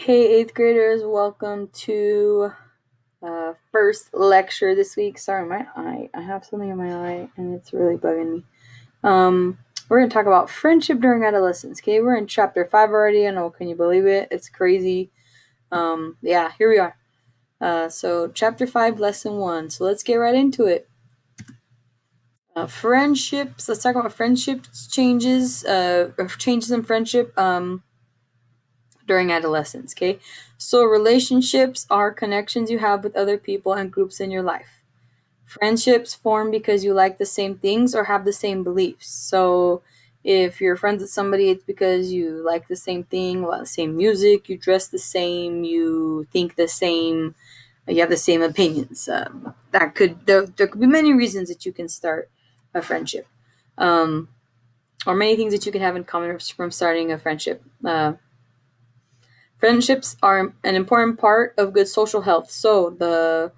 Hey, 8th graders, welcome to first lecture this week. Sorry, my eye. I have something in my eye and it's really bugging me. We're going to talk about friendship during adolescence. Okay, we're in chapter 5 already. I know, can you believe it? It's crazy. Yeah, here we are. So, chapter 5, lesson 1. So, let's get right into it. Friendships. Let's talk about friendships changes, changes in friendship. During adolescence, okay? So relationships are connections you have with other people and groups in your life. Friendships form because you like the same things or have the same beliefs. So if you're friends with somebody, it's because you like the same thing, the same music, you dress the same, you think the same, you have the same opinions. There could be many reasons that you can start a friendship, um, or many things that you can have in common from starting a friendship. Friendships are an important part of good social health. So the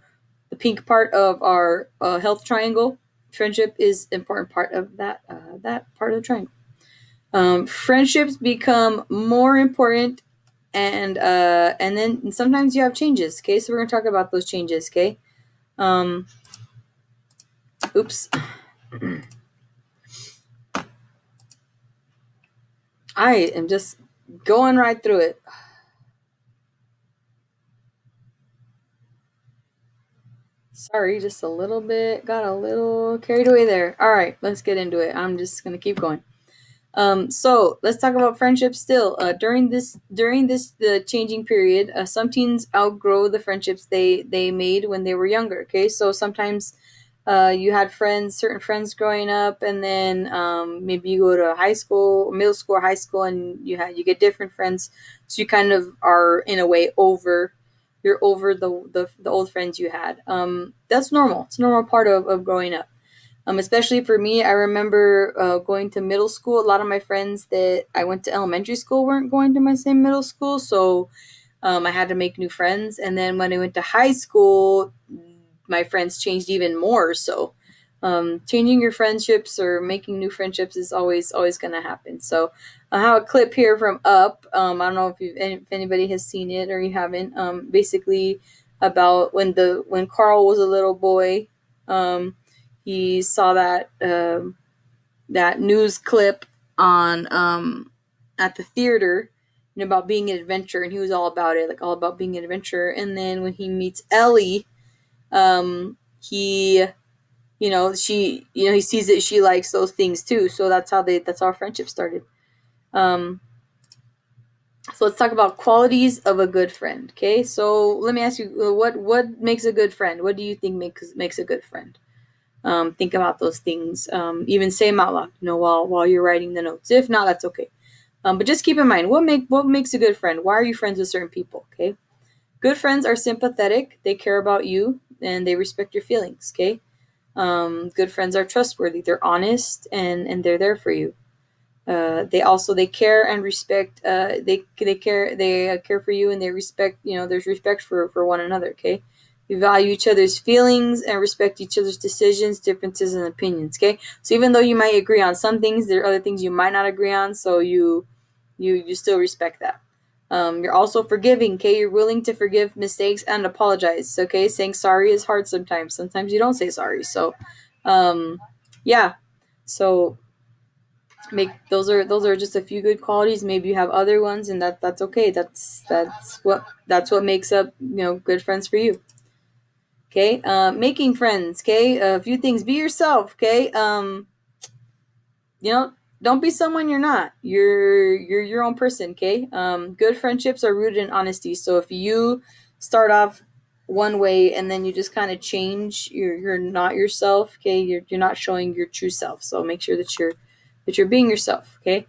pink part of our health triangle, friendship is an important part of that part of the triangle. Friendships become more important, and then sometimes you have changes. Okay, so we're gonna talk about those changes. Okay. Um, oops. I am just going right through it. Sorry, just a little bit. Got a little carried away there. All right, let's get into it. I'm just gonna keep going. So let's talk about friendship still. During this the changing period, some teens outgrow the friendships they made when they were younger. Okay, so sometimes you had certain friends growing up, and then maybe you go to high school, middle school, or high school, and you get different friends. So you kind of are in a way over. You're over the old friends you had. That's normal. It's a normal part of growing up. Especially for me, I remember going to middle school. A lot of my friends that I went to elementary school weren't going to my same middle school, so I had to make new friends. And then when I went to high school, my friends changed even more. So changing your friendships or making new friendships is always going to happen. So I have a clip here from Up. I don't know if anybody has seen it or you haven't. Basically about when Carl was a little boy. He saw that news clip on at the theater, about being an adventurer, and he was all about it, like all about being an adventurer. And then when he meets Ellie, he he sees that she likes those things too. So that's how our friendship started. Um, so let's talk about qualities of a good friend. Okay, so let me ask you, what makes a good friend? What do you think makes a good friend? Think about those things. Even say them out loud, while you're writing the notes. If not, that's okay. But just keep in mind what makes a good friend. Why are you friends with certain people? Okay, good friends are sympathetic. They care about you and they respect your feelings. Okay, good friends are trustworthy. They're honest and they're there for you. They care and respect. They care for you and they respect. There's respect for one another. Okay, you value each other's feelings and respect each other's decisions, differences, and opinions. Okay, so even though you might agree on some things, there are other things you might not agree on. So you still respect that. You're also forgiving. Okay, you're willing to forgive mistakes and apologize. Okay, saying sorry is hard sometimes. Sometimes you don't say sorry. So, yeah. So make those are just a few good qualities. Maybe you have other ones, and that's okay. That's what makes up good friends for you. Okay, making friends. Okay, a few things. Be yourself. Okay, you know don't be someone you're not. You're your own person. Okay, good friendships are rooted in honesty. So if you start off one way and then you just kind of change, you're not yourself. Okay, you're not showing your true self. So make sure that you're being yourself. Okay,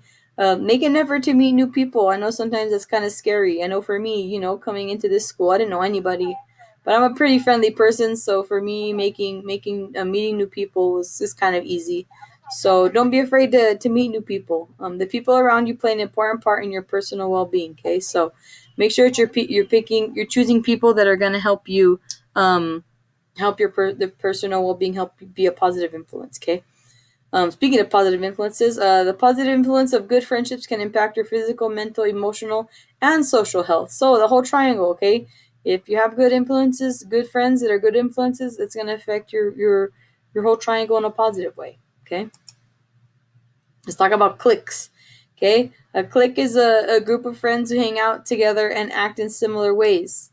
make an effort to meet new people. I know sometimes it's kind of scary. I know for me, coming into this school, I didn't know anybody, but I'm a pretty friendly person. So for me, meeting new people was just kind of easy. So don't be afraid to meet new people. The people around you play an important part in your personal well-being. Okay, so make sure that you're choosing people that are going to help you, help the personal well-being, help you be a positive influence. Okay. Speaking of positive influences, the positive influence of good friendships can impact your physical, mental, emotional, and social health. So the whole triangle, okay? If you have good influences, good friends that are good influences, it's gonna affect your whole triangle in a positive way. Okay. Let's talk about cliques. Okay, a clique is a group of friends who hang out together and act in similar ways.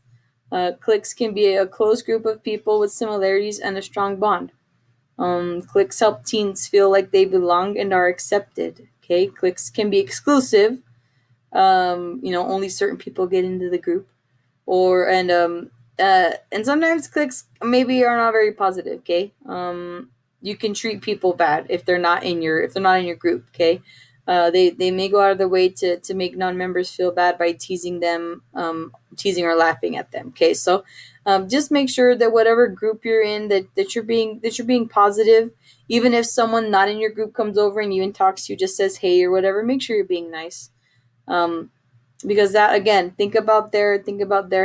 Cliques can be a close group of people with similarities and a strong bond. Cliques help teens feel like they belong and are accepted. Okay, cliques can be exclusive. Only certain people get into the group, and sometimes cliques maybe are not very positive. Okay, you can treat people bad if they're not in your group. Okay, they may go out of their way to make non-members feel bad by teasing or laughing at them. Okay, so just make sure that whatever group you're in, that you're being positive. Even if someone not in your group comes over and even talks to you, just says hey or whatever, make sure you're being nice. Um, because that, again, think about their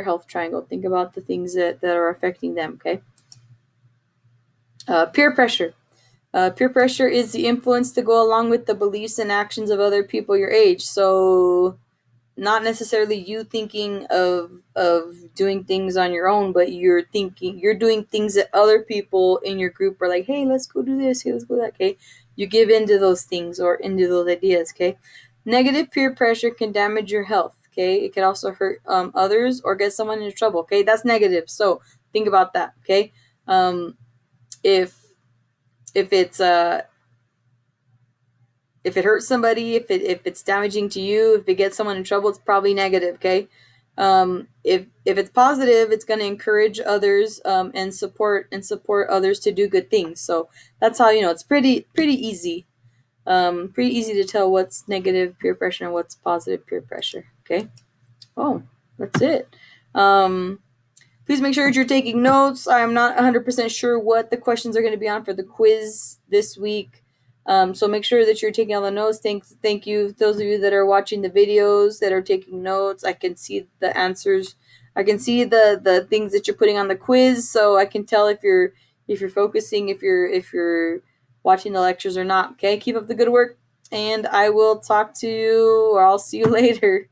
health triangle. Think about the things that are affecting them. Okay. Peer pressure. Peer pressure is the influence to go along with the beliefs and actions of other people your age. So not necessarily you thinking of doing things on your own, but you're doing things that other people in your group are like, hey, let's go do this, hey, let's go do that. Okay, you give into those things or into those ideas. Okay, negative peer pressure can damage your health. Okay, it can also hurt others or get someone into trouble. Okay, that's negative, so think about that. Okay, um, if if it's if it hurts somebody, if it's damaging to you, if it gets someone in trouble, it's probably negative. Okay, if it's positive, it's going to encourage others and support others to do good things. So that's how it's pretty easy, pretty easy to tell what's negative peer pressure and what's positive peer pressure. Okay. Oh, that's it. Um, Please make sure that you're taking notes. I'm not 100% sure what the questions are going to be on for the quiz this week. So make sure that you're taking all the notes. Thank you, those of you that are watching the videos that are taking notes. I can see the answers. I can see the things that you're putting on the quiz, so I can tell if you're focusing, if you're watching the lectures or not. Okay, keep up the good work, and I will talk to you, or I'll see you later.